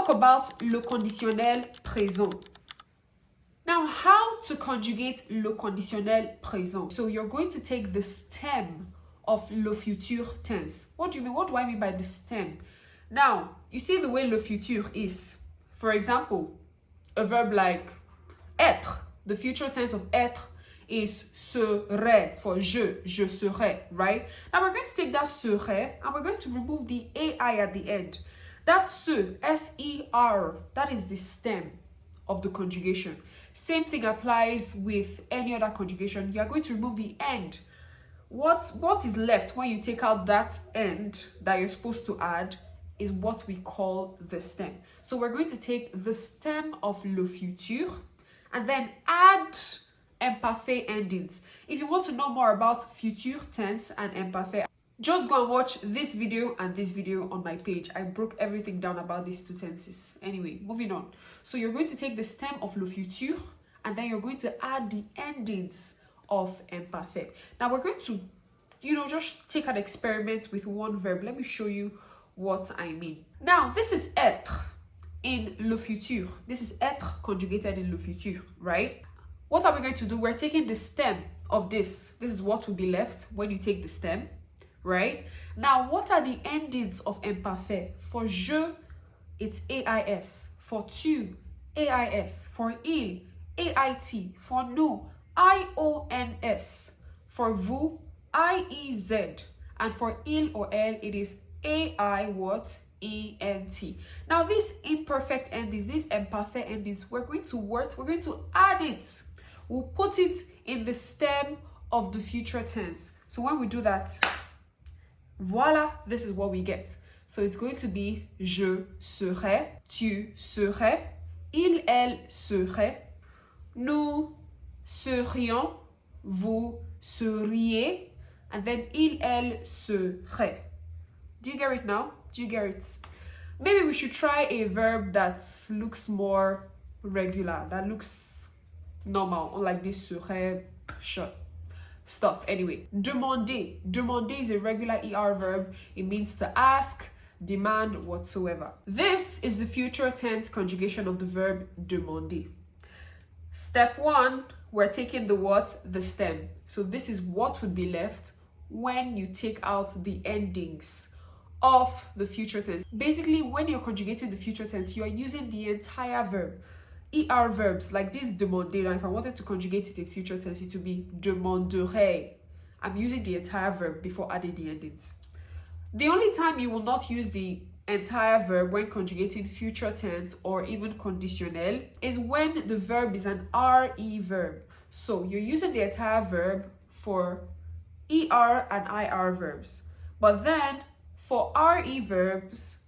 talk about le conditionnel présent. Now, how to conjugate le conditionnel présent? So you're going to take the stem of le futur tense. What do you mean? What do I mean by the stem? Now, you see the way le futur is. For example, a verb like être. The future tense of être is serait for je serai, right? Now we're going to take that serait and we're going to remove the AI at the end. That S-E-R, that is the stem of the conjugation. Same thing applies with any other conjugation. You are going to remove the end. What is left when you take out that end that you're supposed to add is what we call the stem. So we're going to take the stem of le futur and then add imparfait endings. If you want to know more about future tense and imparfait, just go and watch this video and this video on my page. I broke everything down about these two tenses. Anyway, moving on. So you're going to take the stem of le futur and then you're going to add the endings of imparfait. Now we're going to, just take an experiment with one verb. Let me show you what I mean. Now, this is être in le futur. This is être conjugated in le futur, right? What are we going to do? We're taking the stem of this. This is what will be left when you take the stem, right? Now, what are the endings of imparfait? For je, it's AIS. For tu, AIS. For il, AIT. For nous, IONS. For vous, IEZ. And for il or elle, it is AI what? ENT. Now, these imperfect endings, these imperfect endings, we're going to add it. We'll put it in the stem of the future tense. So when we do that, voila, this is what we get. So it's going to be je serai, tu serais, il, elle serait, nous serions, vous seriez, and then il, elle serait. Do you get it now? Do you get it? Maybe we should try a verb that looks more regular, that looks normal, unlike this serait, stuff. Anyway, demander. Demander is a regular ER verb. It means to ask, demand, whatsoever. This is the future tense conjugation of the verb demander. Step 1, we're taking the what? The stem. So this is what would be left when you take out the endings of the future tense. Basically, when you're conjugating the future tense, you are using the entire verb. ER verbs like this demander. Now, if I wanted to conjugate it in future tense, it would be demanderai. I'm using the entire verb before adding the endings. The only time you will not use the entire verb when conjugating future tense or even conditionnel is when the verb is an RE verb. So you're using the entire verb for ER and IR verbs. But then for RE verbs,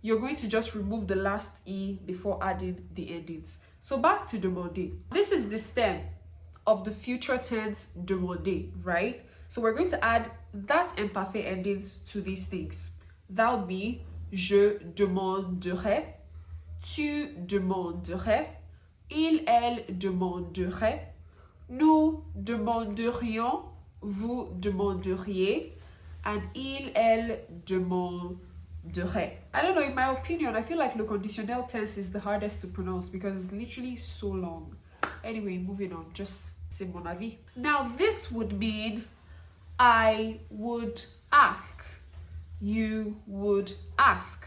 you're going to just remove the last E before adding the endings. So back to demander. This is the stem of the future tense demander, right? So we're going to add that imparfait endings to these things. That would be je demanderai, tu demanderais, il, elle demanderait, nous demanderions, vous demanderiez, and il, elle demanderait. I don't know, in my opinion, I feel like le conditionnel tense is the hardest to pronounce because it's literally so long. Anyway, moving on, just c'est mon avis. Now, this would mean I would ask, you would ask,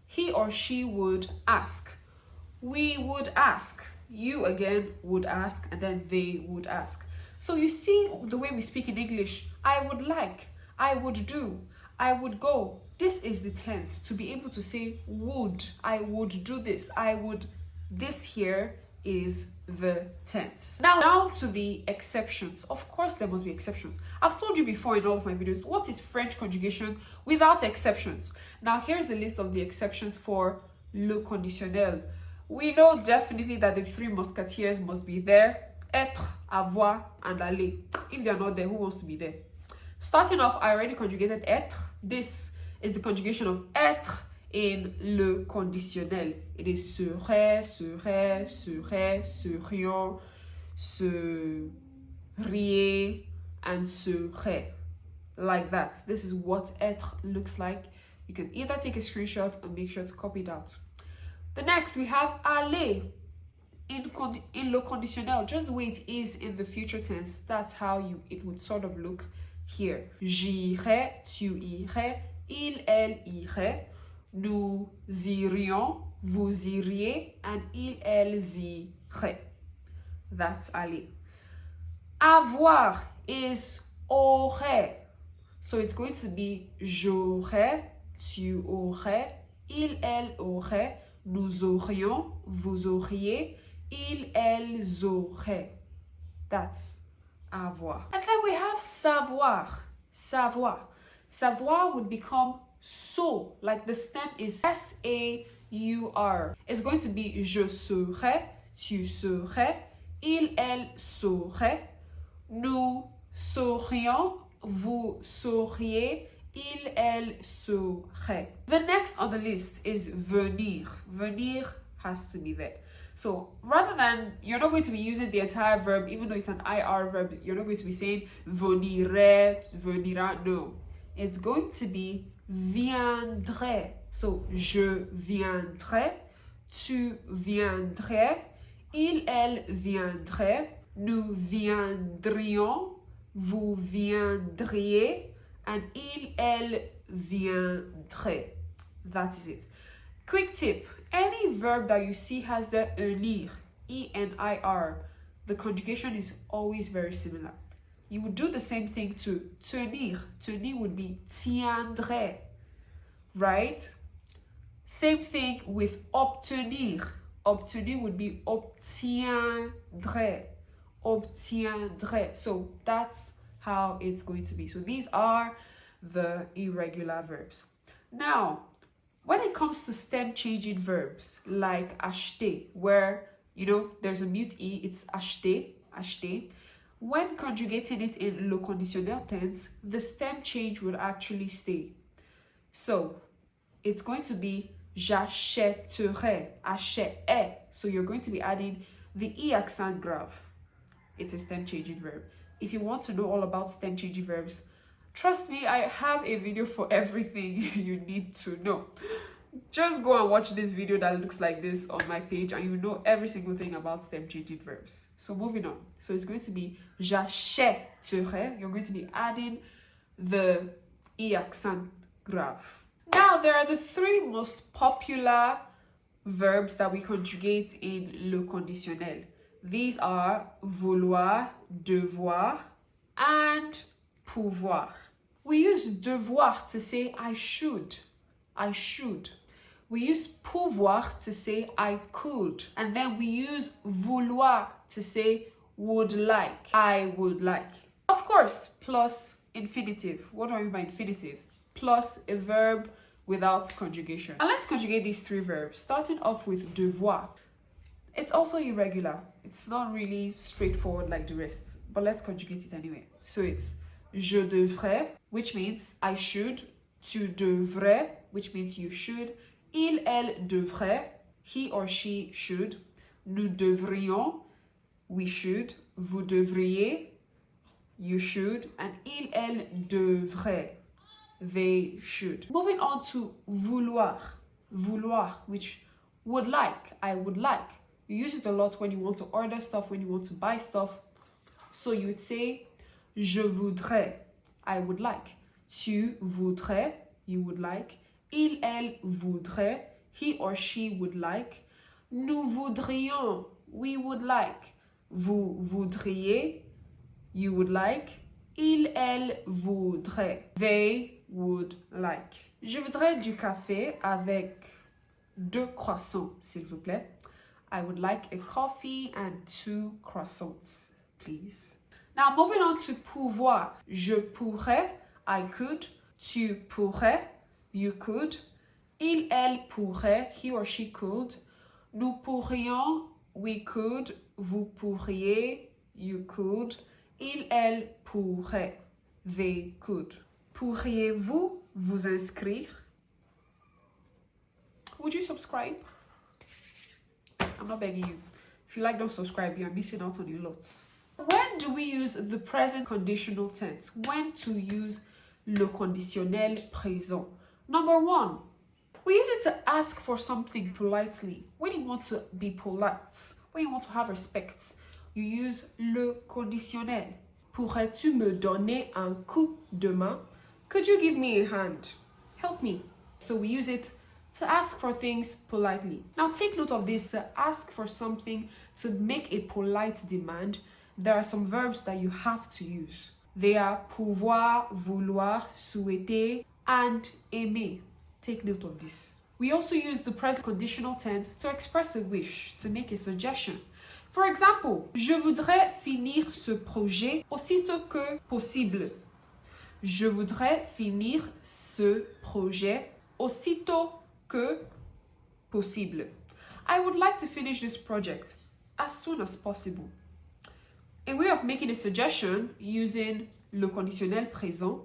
he or she would ask, we would ask, you again would ask, and then they would ask. So you see the way we speak in English, I would like, I would do, I would go. This is the tense, to be able to say would, I would do this, I would. This here is the tense. Now down to the exceptions. Of course there must be exceptions. I've told you before in all of my videos, what is French conjugation without exceptions? Now here's the list of the exceptions for le conditionnel. We know definitely that the three musketeers must be there. Être, avoir, and aller. If they're not there, who wants to be there? Starting off, I already conjugated être. This is the conjugation of être in le conditionnel. It is serait, serait, serait, serions, seriez, and serait. Like that. This is what être looks like. You can either take a screenshot and make sure to copy it out. The next we have aller. In le conditionnel, just the way it is in the future tense, that's how it would sort of look here. J'irai, tu irais, il, elle irait, nous irions, vous iriez, and il, elles iraient. That's aller. Avoir is aurait. So it's going to be j'aurais, tu aurais, il, elle aurait, nous aurions, vous auriez, il, elles auraient. That's avoir. And then we have savoir. Savoir. Savoir would become so, like the stem is S-A-U-R. It's going to be je serai, tu serais, il, elle saurait, nous saurions, vous sauriez, il, elle saurait. The next on the list is venir. Venir has to be there. So rather than, you're not going to be using the entire verb, even though it's an IR verb, you're not going to be saying venirait, venira, no. It's going to be viendrait. So je viendrai, tu viendrais, il, elle viendrait, nous viendrions, vous viendriez, and il, elle viendrait. That is it. Quick tip. Any verb that you see has the enir, E-N-I-R, the conjugation is always very similar. You would do the same thing to tenir. Tenir would be tiendrait, right? Same thing with obtenir. Obtenir would be obtiendrait, obtiendrait. So that's how it's going to be. So these are the irregular verbs. Now, when it comes to stem changing verbs like acheter, where, you know, there's a mute E, it's acheter, acheter. When conjugating it in le conditionnel tense, the stem change would actually stay. So it's going to be j'achèterai, achète. So you're going to be adding the E accent grave. It's a stem changing verb. If you want to know all about stem changing verbs, trust me, I have a video for everything you need to know. Just go and watch this video that looks like this on my page and you know every single thing about stem changing verbs. So moving on. So it's going to be j'achèterai. You're going to be adding the E accent grave. Now, there are the three most popular verbs that we conjugate in le conditionnel. These are vouloir, devoir, and pouvoir. We use devoir to say I should. I should. We use pouvoir to say I could. And then we use vouloir to say would like. I would like. Of course, plus infinitive. What do I mean by infinitive? Plus a verb without conjugation. And let's conjugate these three verbs, starting off with devoir. It's also irregular. It's not really straightforward like the rest, but let's conjugate it anyway. So it's je devrais, which means I should. Tu devrais, which means you should. Il, elle devrait, he or she should. Nous devrions, we should. Vous devriez, you should. And il, elle devrait, they should. Moving on to vouloir. Vouloir, which would like, I would like. You use it a lot when you want to order stuff, when you want to buy stuff. So you would say, je voudrais, I would like. Tu voudrais, you would like. Il, elle voudrait, he or she would like. Nous voudrions, we would like. Vous voudriez, you would like. Il, elle voudrait, they would like. Je voudrais du café avec 2 croissants, s'il vous plaît. I would like a coffee and 2 croissants, please. Now, moving on to pouvoir. Je pourrais, I could. Tu pourrais, you could. Il, elle pourrait, he or she could. Nous pourrions, we could. Vous pourriez, you could. Il, elle pourrait, they could. Pourriez-vous vous inscrire? Would you subscribe? I'm not begging you. If you like, don't subscribe. You're missing out on a lot. When do we use the present conditional tense? When to use le conditionnel présent? Number 1, We use it to ask for something politely. When you want to be polite, when you want to have respect, you use le conditionnel. Pourrais-tu me donner un coup de main? Could you give me a hand? Help me. So we use it to ask for things politely. Now take note of this. To ask for something, to make a polite demand, there are some verbs that you have to use. They are pouvoir, vouloir, souhaiter, and aimer. Take note of this. We also use the present conditional tense to express a wish, to make a suggestion. For example, je voudrais finir ce projet aussitôt que possible. Je voudrais finir ce projet aussitôt que possible. I would like to finish this project as soon as possible. A way of making a suggestion using le conditionnel présent,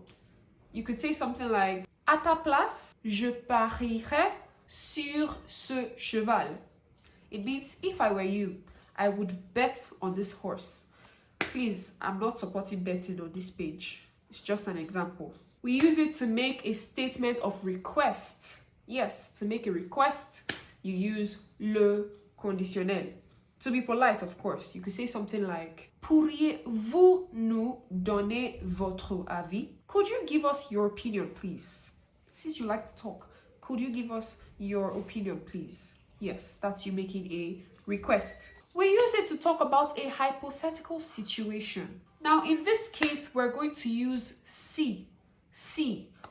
you could say something like, à ta place, je parierais sur ce cheval. It means, if I were you, I would bet on this horse. Please, I'm not supporting betting on this page. It's just an example. We use it to make a statement of request. Yes, to make a request, you use le conditionnel. To be polite, of course, you could say something like, pourriez-vous nous donner votre avis? Could you give us your opinion, please? Since you like to talk, could you give us your opinion, please? Yes, that's you making a request. We use it to talk about a hypothetical situation. Now, in this case, we're going to use si,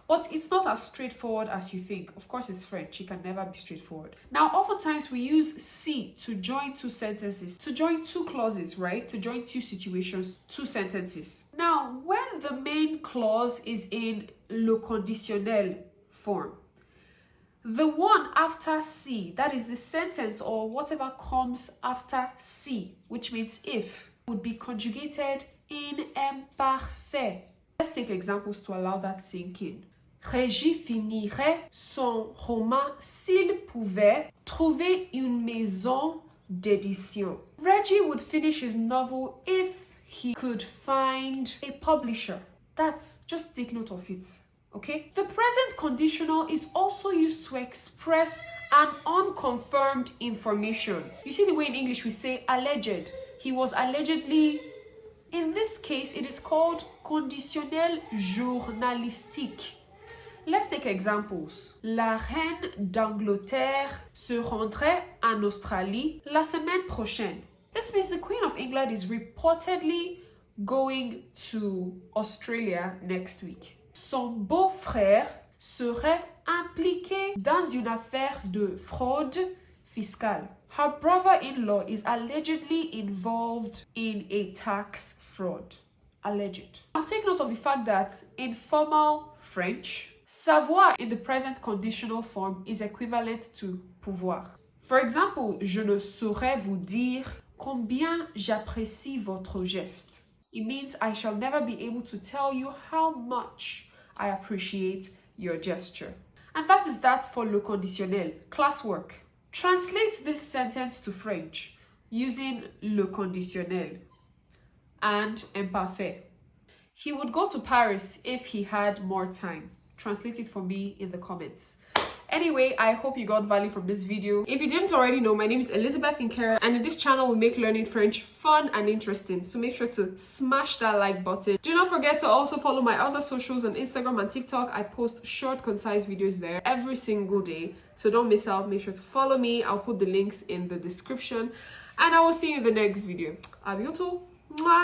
but it's not as straightforward as you think. Of course, it's French. It can never be straightforward. Now, oftentimes we use si to join two sentences, to join two clauses, right? To join two situations, two sentences. Now, when the main clause is in le conditionnel form, the one after si, that is the sentence or whatever comes after si, which means if, would be conjugated in imparfait. Let's take examples to allow that sink in. Régis finirait son roman s'il pouvait trouver une maison d'édition. Reggie would finish his novel if he could find a publisher. That's, just take note of it, okay? The present conditional is also used to express an unconfirmed information. You see the way in English we say alleged. He was allegedly. In this case, it is called conditional journalistique. Let's take examples. La reine d'Angleterre se rendrait en Australie la semaine prochaine. This means the Queen of England is reportedly going to Australia next week. Son beau-frère serait impliqué dans une affaire de fraude fiscale. Her brother-in-law is allegedly involved in a tax fraud. Alleged. Now take note of the fact that in formal French, savoir in the present conditional form is equivalent to pouvoir. For example, je ne saurais vous dire combien j'apprécie votre geste. It means I shall never be able to tell you how much I appreciate your gesture. And that is that for le conditionnel. Classwork. Translate this sentence to French using le conditionnel and imparfait. He would go to Paris if he had more time. Translate it for me in the comments. Anyway, I hope you got value from this video. If you didn't already know, my name is Elizabeth Nkera, and in this channel we make learning French fun and interesting. So make sure to smash that like button. Do not forget to also follow my other socials on Instagram and TikTok. I post short, concise videos there every single day. So don't miss out. Make sure to follow me. I'll put the links in the description. And I will see you in the next video. À bientôt. Mwah.